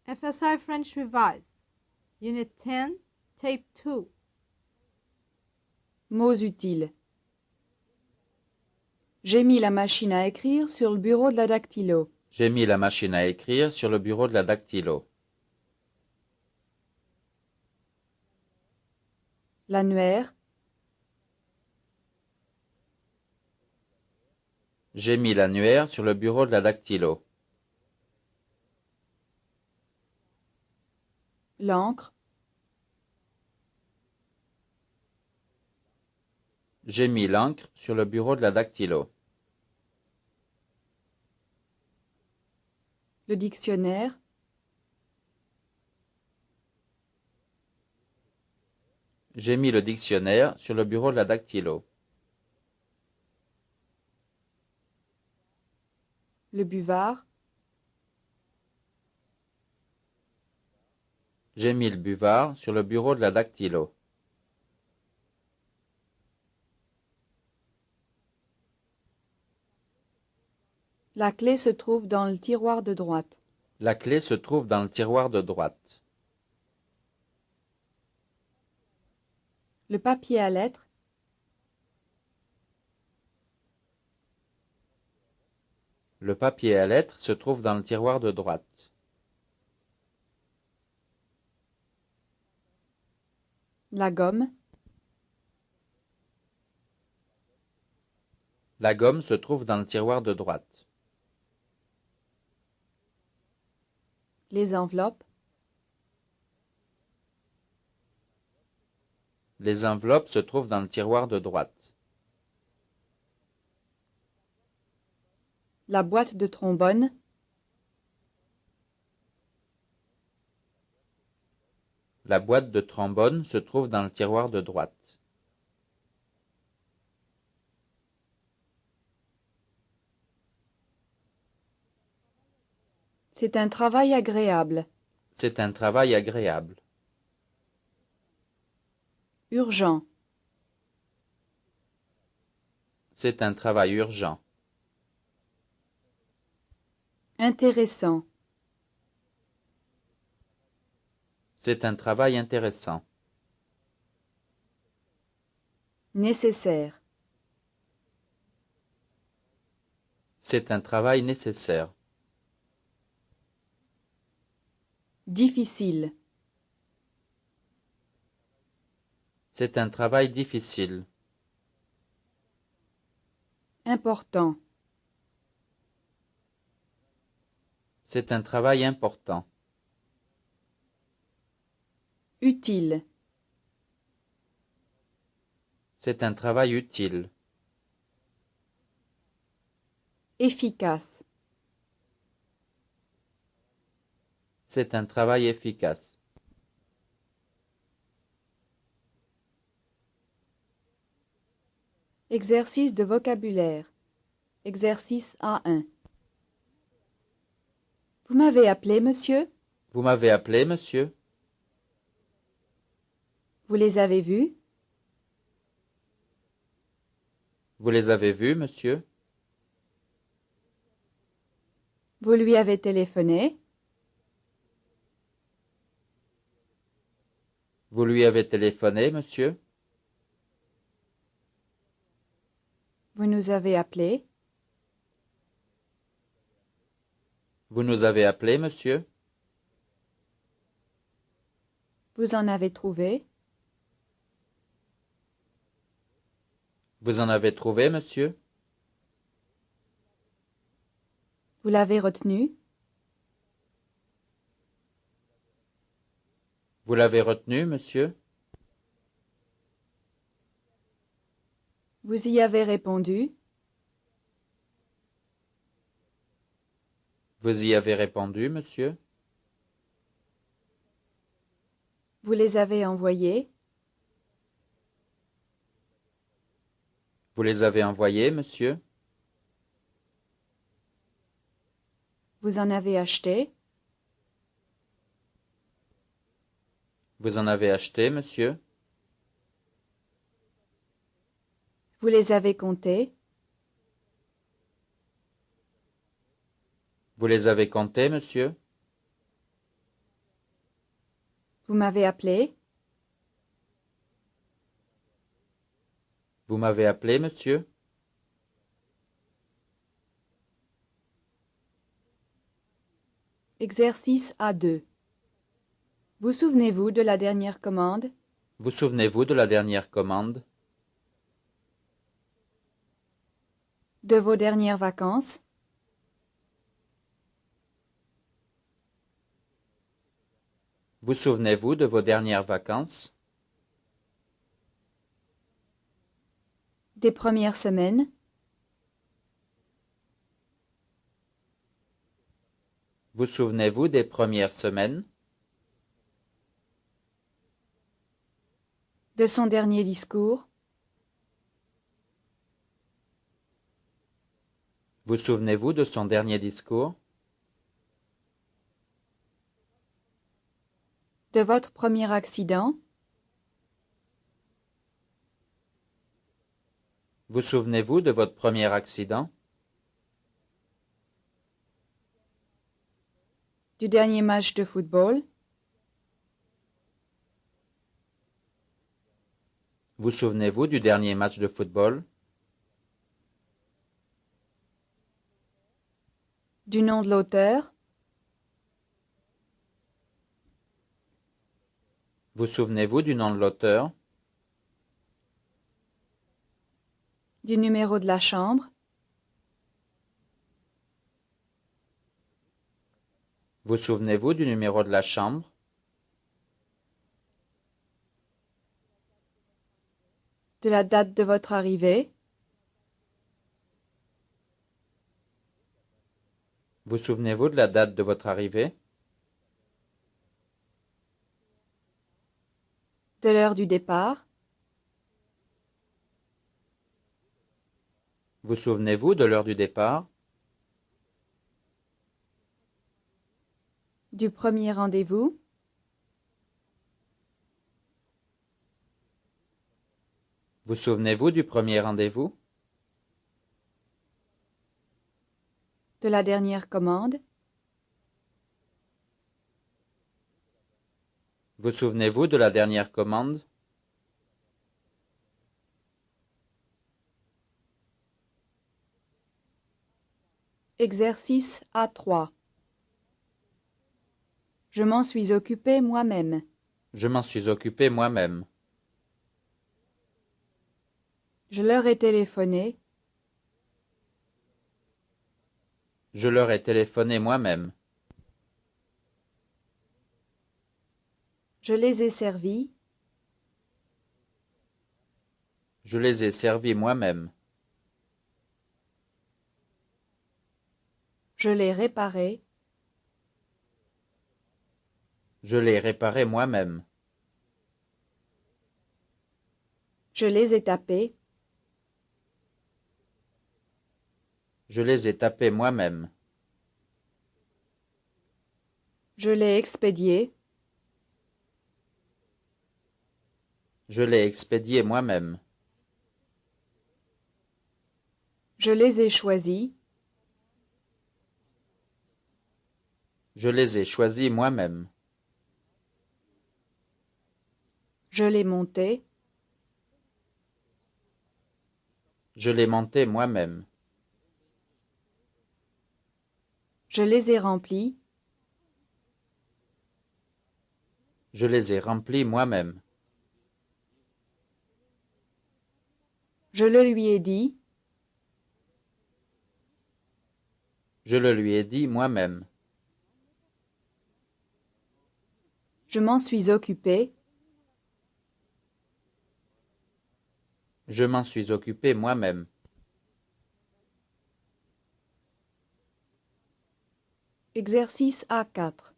FSI French Revised, Unit 10, Tape 2. Mots utiles. J'ai mis la machine à écrire sur le bureau de la dactylo. J'ai mis la machine à écrire sur le bureau de la dactylo. L'annuaire. J'ai mis l'annuaire sur le bureau de la dactylo. L'encre. J'ai mis l'encre sur le bureau de la dactylo. Le dictionnaire. J'ai mis le dictionnaire sur le bureau de la dactylo. Le buvard. J'ai mis le buvard sur le bureau de la dactylo. La clé se trouve dans le tiroir de droite. La clé se trouve dans le tiroir de droite. Le papier à lettres. Le papier à lettres se trouve dans le tiroir de droite. La gomme. La gomme se trouve dans le tiroir de droite. Les enveloppes. Les enveloppes se trouvent dans le tiroir de droite. La boîte de trombone. La boîte de trombone se trouve dans le tiroir de droite. C'est un travail agréable. C'est un travail agréable. Urgent. C'est un travail urgent. Intéressant. C'est un travail intéressant. Nécessaire. C'est un travail nécessaire. Difficile. C'est un travail difficile. Important. C'est un travail important. Utile. C'est un travail utile. Efficace. C'est un travail efficace. Exercice de vocabulaire. Exercice A1. Vous m'avez appelé, monsieur? Vous m'avez appelé, monsieur? Vous les avez vus? Vous les avez vus, monsieur? Vous lui avez téléphoné? Vous lui avez téléphoné, monsieur? Vous nous avez appelé? Vous nous avez appelé, monsieur? Vous en avez trouvé? Vous en avez trouvé, monsieur? Vous l'avez retenu? Vous l'avez retenu, monsieur? Vous y avez répondu? Vous y avez répondu, monsieur? Vous les avez envoyés? Vous les avez envoyés, monsieur? Vous en avez acheté? Vous en avez acheté, monsieur? Vous les avez comptés? Vous les avez comptés, monsieur? Vous m'avez appelé? Vous m'avez appelé, monsieur? Exercice A2. Vous souvenez-vous de la dernière commande? Vous souvenez-vous de la dernière commande? De vos dernières vacances? Vous souvenez-vous de vos dernières vacances? Des premières semaines? Vous souvenez-vous des premières semaines? De son dernier discours? Vous souvenez-vous de son dernier discours? De votre premier accident? Vous souvenez-vous de votre premier accident? Du dernier match de football? Vous souvenez-vous du dernier match de football? Du nom de l'auteur? Vous souvenez-vous du nom de l'auteur? Du numéro de la chambre? Vous souvenez-vous du numéro de la chambre? De la date de votre arrivée? Vous souvenez-vous de la date de votre arrivée? De l'heure du départ? Vous souvenez-vous de l'heure du départ? Du premier rendez-vous? Vous souvenez-vous du premier rendez-vous? De la dernière commande? Vous souvenez-vous de la dernière commande? Exercice A3. Je m'en suis occupé moi-même. Je m'en suis occupé moi-même. Je leur ai téléphoné. Je leur ai téléphoné moi-même. Je les ai servis. Je les ai servis moi-même. Je l'ai réparé. Je l'ai réparé moi-même. Je les ai tapés. Je les ai tapés moi-même. Je l'ai expédié. Je l'ai expédié moi-même. Je les ai choisis. Je les ai choisis moi-même. Je l'ai monté. Je l'ai monté moi-même. Je les ai remplis. Je les ai remplis moi-même. Je le lui ai dit. Je le lui ai dit moi-même. Je m'en suis occupé. Je m'en suis occupé moi-même. Exercice A4.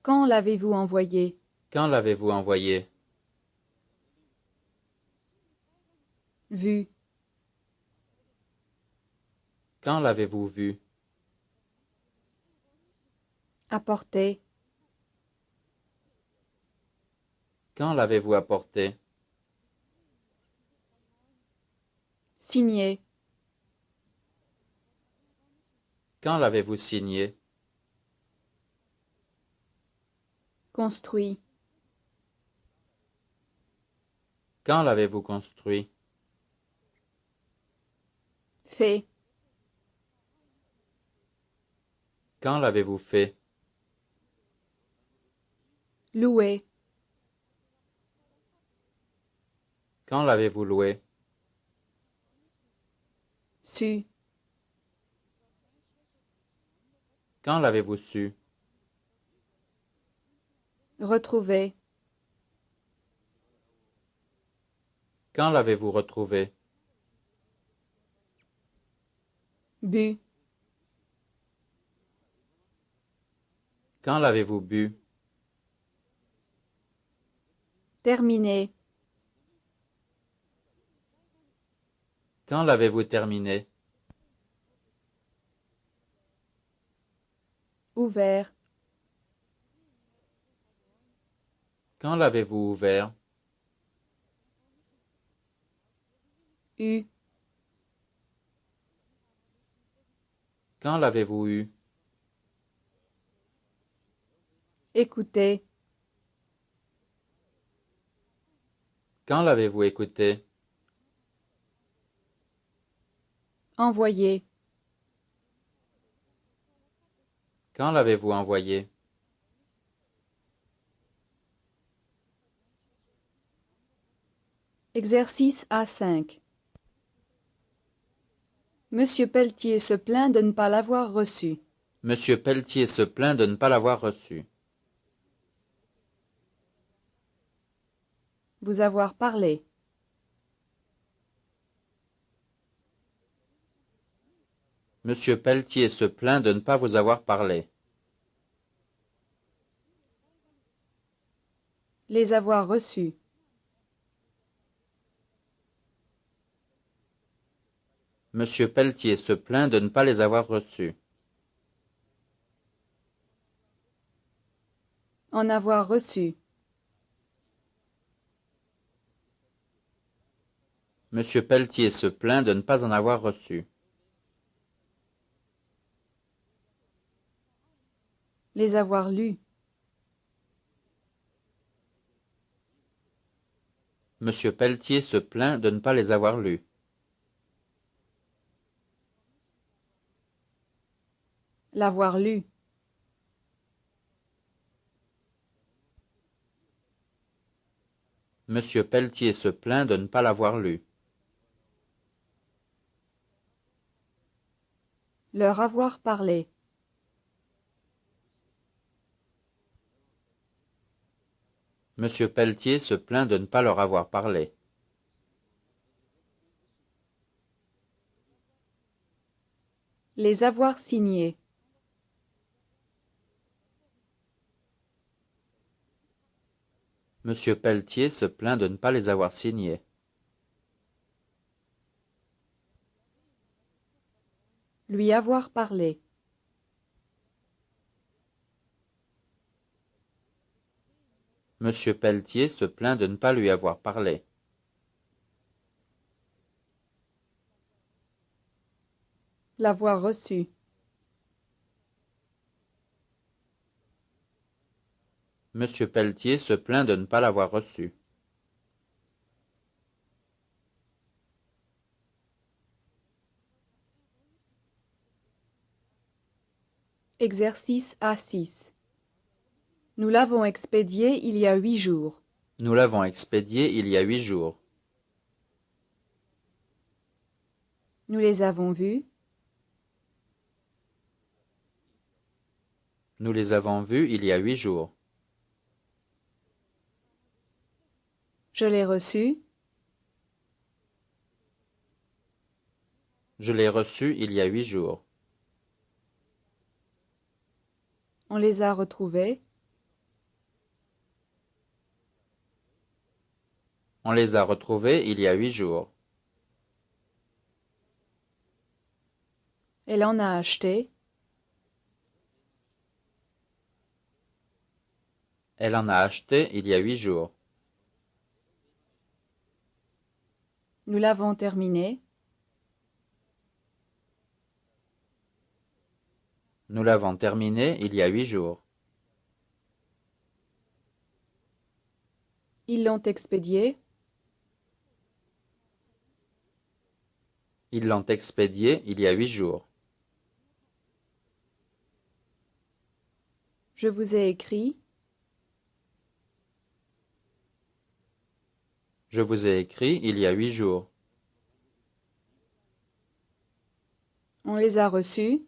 Quand l'avez-vous envoyé? Quand l'avez-vous envoyé? Vu. Quand l'avez-vous vu? Apporté. Quand l'avez-vous apporté? Signé. Quand l'avez-vous signé? construit, Quand l'avez-vous construit? fait, Quand l'avez-vous fait? loué, Quand l'avez-vous loué? su, Quand l'avez-vous su? retrouver, Quand l'avez-vous retrouvé? bu, Quand l'avez-vous bu? terminé, Quand l'avez-vous terminé? ouvert, Quand l'avez-vous ouvert? eu, Quand l'avez-vous eu? écouter, Quand l'avez-vous écouté? envoyer, Quand l'avez-vous envoyé? exercice A5. Monsieur Pelletier se plaint de ne pas l'avoir reçu. Monsieur Pelletier se plaint de ne pas l'avoir reçu. Vous avoir parlé. Monsieur Pelletier se plaint de ne pas vous avoir parlé. Les avoir reçus. Monsieur Pelletier se plaint de ne pas les avoir reçus. En avoir reçu. Monsieur Pelletier se plaint de ne pas en avoir reçu. Les avoir lus. Monsieur Pelletier se plaint de ne pas les avoir lus. L'avoir lu. Monsieur Pelletier se plaint de ne pas l'avoir lu. Leur avoir parlé. Monsieur Pelletier se plaint de ne pas leur avoir parlé. Les avoir signés. Monsieur Pelletier se plaint de ne pas les avoir signés. Lui avoir parlé. Monsieur Pelletier se plaint de ne pas lui avoir parlé. L'avoir reçu. Monsieur Pelletier se plaint de ne pas l'avoir reçu. Exercice A6. Nous l'avons expédié il y a 8 jours. Nous l'avons expédié il y a 8 jours. Nous les avons vus. Nous les avons vus il y a 8 jours. Je l'ai reçu. Je l'ai reçu il y a 8 jours. On les a retrouvés. On les a retrouvés il y a 8 jours. Elle en a acheté. Elle en a acheté il y a 8 jours. Nous l'avons terminé. Nous l'avons terminé il y a 8 jours. Ils l'ont expédié. Ils l'ont expédié il y a 8 jours. Je vous ai écrit. Je vous ai écrit il y a 8 jours. On les a reçus.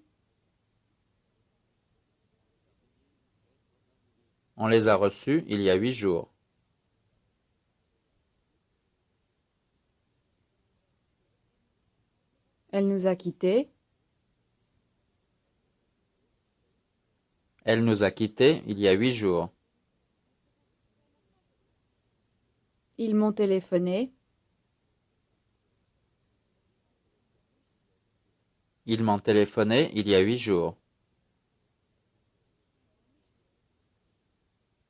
On les a reçus il y a 8 jours. Elle nous a quittés. Elle nous a quittés il y a 8 jours. Ils m'ont téléphoné. Ils m'ont téléphoné il y a 8 jours.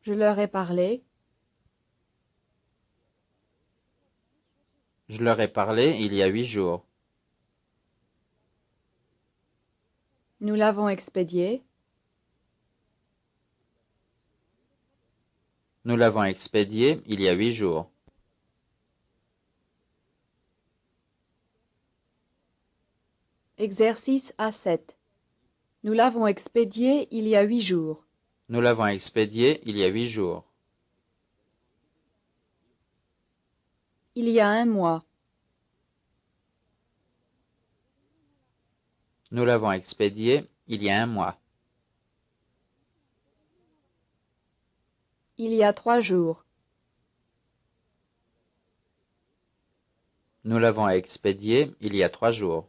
Je leur ai parlé. Je leur ai parlé il y a 8 jours. Nous l'avons expédié. Nous l'avons expédié il y a 8 jours. Exercice A7. Nous l'avons expédié il y a 8 jours. Nous l'avons expédié il y a 8 jours. Il y a un mois. Nous l'avons expédié il y a un mois. Il y a 3 jours. Nous l'avons expédié il y a 3 jours.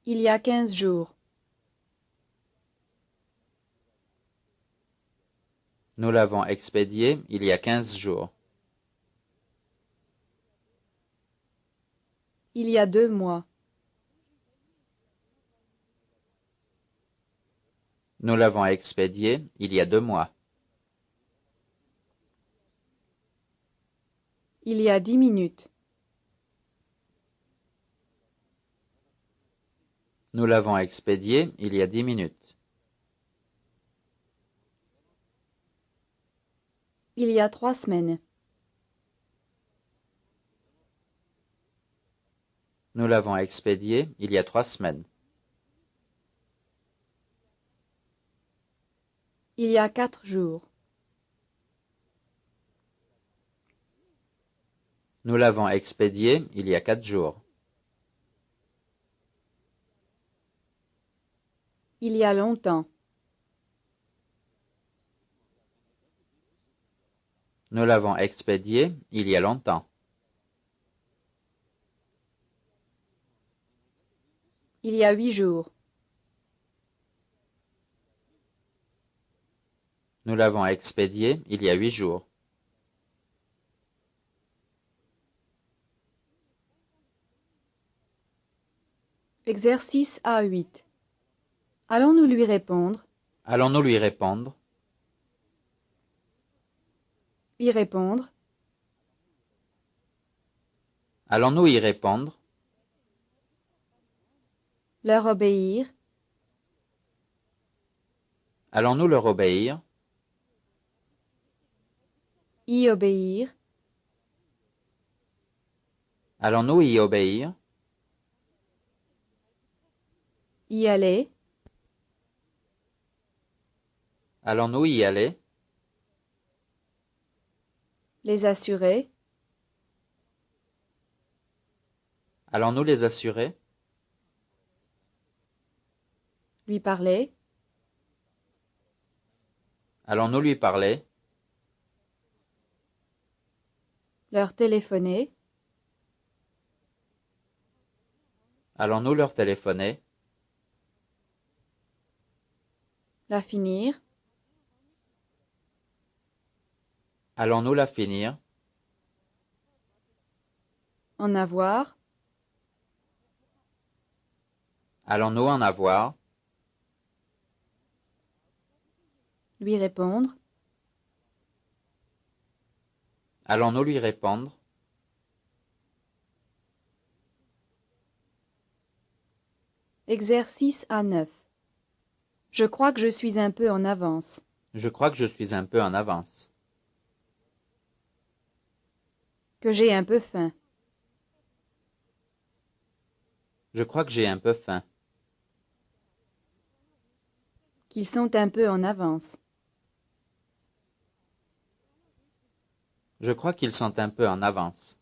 Il y a 15 jours. Nous l'avons expédié il y a 15 jours. Il y a 2 mois. Nous l'avons expédié il y a 2 mois. Il y a 10 minutes. Nous l'avons expédié il y a 10 minutes. Il y a 3 semaines. Nous l'avons expédié il y a 3 semaines. Il y a 4 jours. Nous l'avons expédié il y a 4 jours. Il y a longtemps. Nous l'avons expédié il y a longtemps. Il y a 8 jours. Nous l'avons expédié il y a 8 jours. Exercice A8. Allons-nous lui répondre? Allons-nous lui répondre? Y répondre. Allons-nous y répondre? Leur obéir. Allons-nous leur obéir? Y obéir. Allons-nous y obéir? Y aller. Allons-nous y aller? Les assurer. Allons-nous les assurer? Lui parler. Allons-nous lui parler? Leur téléphoner. Allons-nous leur téléphoner? La finir. Allons-nous la finir? En avoir. Allons-nous en avoir? Lui répondre. Allons-nous lui répondre? Exercice A9. Je crois que je suis un peu en avance. Je crois que je suis un peu en avance. Que j'ai un peu faim. Je crois que j'ai un peu faim. Qu'ils sont un peu en avance. Je crois qu'ils sont un peu en avance.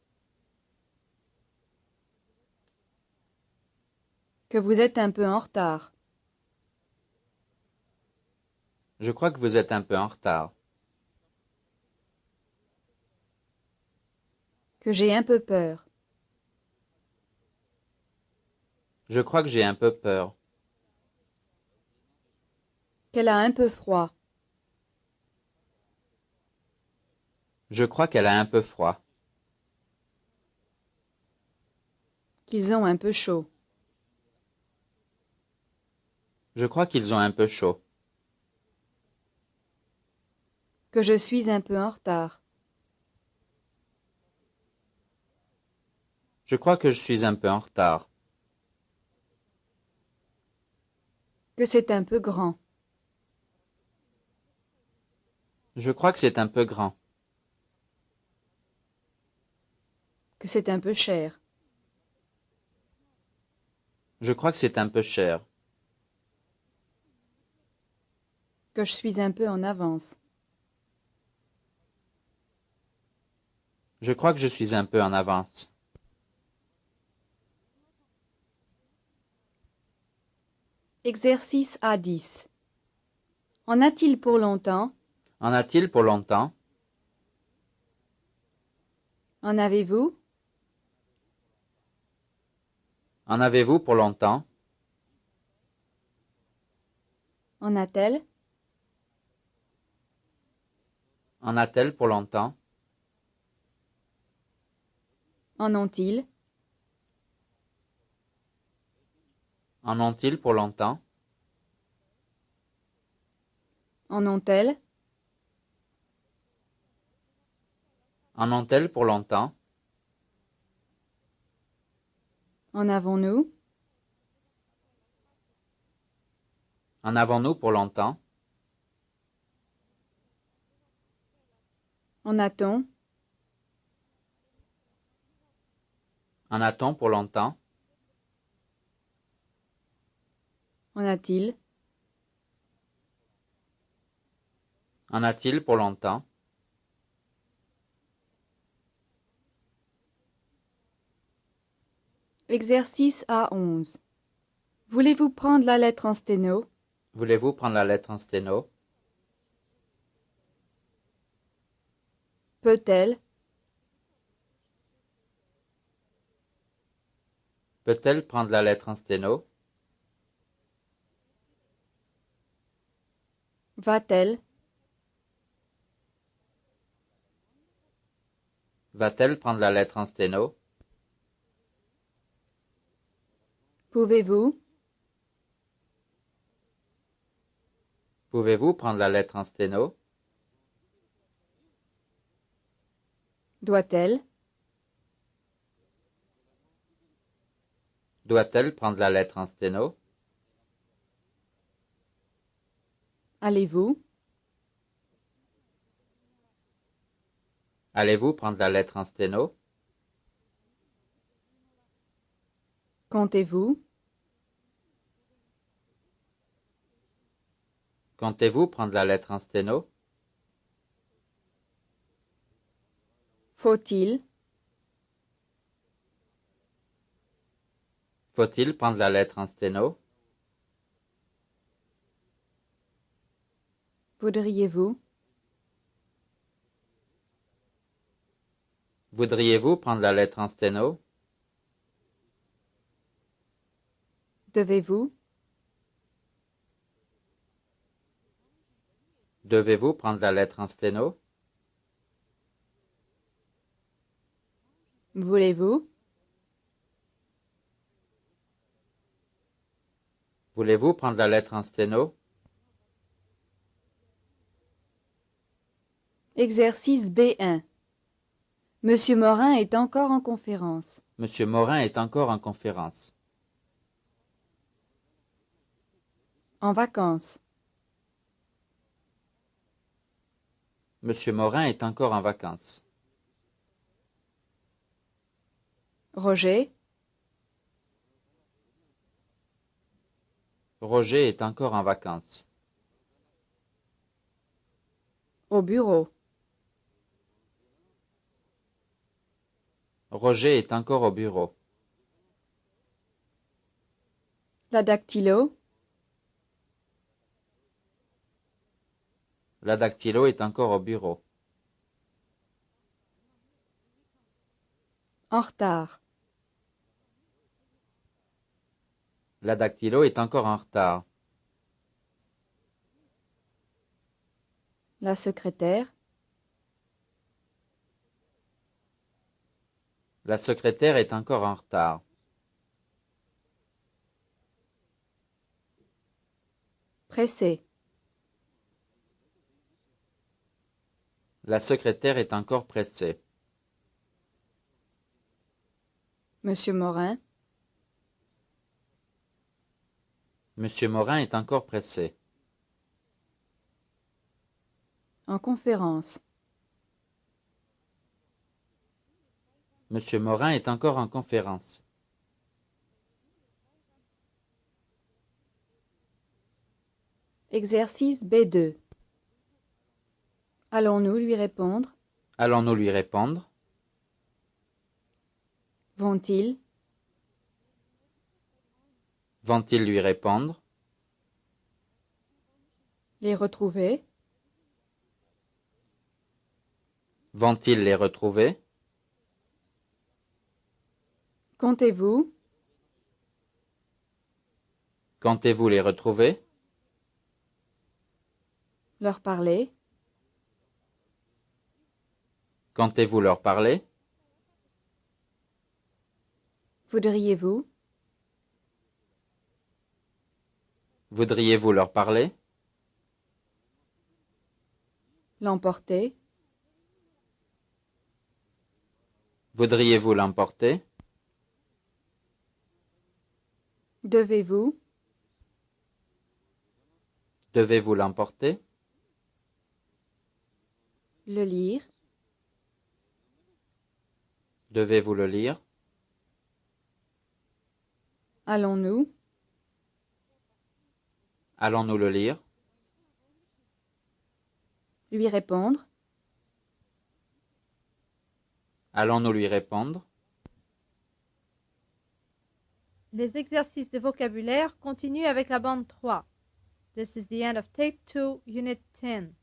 Que vous êtes un peu en retard. Je crois que vous êtes un peu en retard. Que j'ai un peu peur. Je crois que j'ai un peu peur. Qu'elle a un peu froid. Je crois qu'elle a un peu froid. Qu'ils ont un peu chaud. Je crois qu'ils ont un peu chaud. Que je suis un peu en retard. Je crois que je suis un peu en retard. Que c'est un peu grand. Je crois que c'est un peu grand. Que c'est un peu cher. Je crois que c'est un peu cher. Que je suis un peu en avance. Je crois que je suis un peu en avance. Exercice A10. En a-t-il pour longtemps? En a-t-il pour longtemps? En avez-vous? En avez-vous pour longtemps? En a-t-elle? En a-t-elle pour longtemps? En ont-ils? En ont-ils pour longtemps? En ont-elles? En ont-elles pour longtemps? En avons-nous? En avons-nous pour longtemps? En a-t-on? En a-t-on pour longtemps? En a-t-il? En a-t-il pour longtemps? Exercice A11. Voulez-vous prendre la lettre en sténo? Voulez-vous prendre la lettre en sténo? Peut-elle? Peut-elle prendre la lettre en sténo? Va-t-elle? Va-t-elle prendre la lettre en sténo? Pouvez-vous? Pouvez-vous prendre la lettre en sténo? Doit-elle? Doit-elle prendre la lettre en sténo? Allez-vous? Allez-vous prendre la lettre en sténo? Comptez-vous? Comptez-vous prendre la lettre en sténo? Faut-il? Faut-il prendre la lettre en sténo? Voudriez-vous? Voudriez-vous prendre la lettre en sténo? Devez-vous? Devez-vous prendre la lettre en sténo? Voulez-vous? Voulez-vous prendre la lettre en sténo? Exercice B1. Monsieur Morin est encore en conférence. Monsieur Morin est encore en conférence. En vacances. Monsieur Morin est encore en vacances. Roger, Roger est encore en vacances. au bureau. Roger est encore au bureau. La dactylo, La dactylo est encore au bureau. en retard. La dactylo est encore en retard. La secrétaire, La secrétaire est encore en retard. pressé. La secrétaire est encore pressée. Monsieur Morin, Monsieur Morin est encore pressé. en conférence. Monsieur Morin est encore en conférence. Exercice B2. Allons-nous lui répondre? Allons-nous lui répondre? Vont-ils? Vont-ils lui répondre? Les retrouver? Vont-ils les retrouver? Comptez-vous? Comptez-vous les retrouver? Leur parler? Comptez-vous leur parler? Voudriez-vous? Voudriez-vous leur parler? L'emporter? Voudriez-vous l'emporter? Devez-vous? Devez-vous l'emporter? Le lire? Devez-vous le lire? Allons-nous? Allons-nous le lire? Lui répondre? Allons-nous lui répondre? Les exercices de vocabulaire continuent avec la bande 3. This is the end of Tape 2, Unit 10.